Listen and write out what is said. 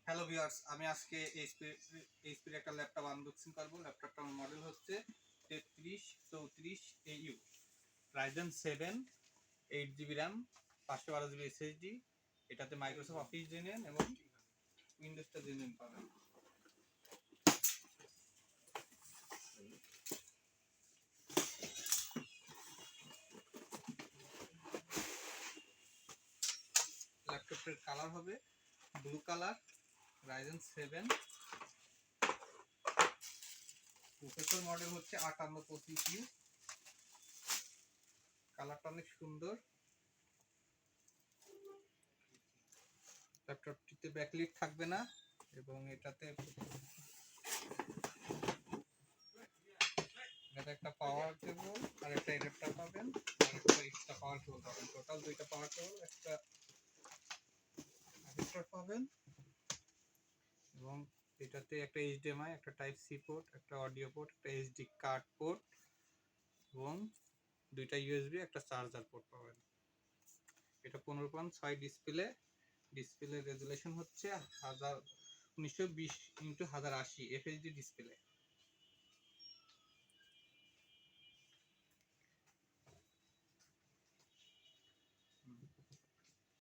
Hello viewers, আমি আজকে এইচপির একটা ল্যাপটপ আনবক্সিং করব। ল্যাপটপটার মডেল হচ্ছে 33-34AU Ryzen 7 8GB RAM 512GB SSD। এটাতে মাইক্রোসফট অফিস জেনুইন এবং উইন্ডোজটা জেনুইন পাবেন। ল্যাপটপের কালার হবে blue colour, Ryzen 7। Processor model হচ্ছে 5825U। কালারটা অনেক সুন্দর। ল্যাপটপটিতে ব্যাকলিট থাকবে না এবং এটাতে একটা পাওয়ার কেবল আর একটা অ্যাডাপ্টার পাবেন, আর একটা এক্সট্রা পাওয়ার কেবল পাবেন। টোটাল দুইটা পাওয়ার কেবল, একটা অ্যাডাপ্টার পাবেন এবং এটাতে একটা এইচডিএমআই, একটা টাইপ সি পোর্ট, একটা অডিও পোর্ট, একটা এসডি কার্ড পোর্ট এবং দুইটা ইউএসবি, একটা চার্জার পোর্ট পাবেন। এটা 15.6 ডিসপ্লে রেজুলেশন হচ্ছে 1920x1080 FHD ডিসপ্লে।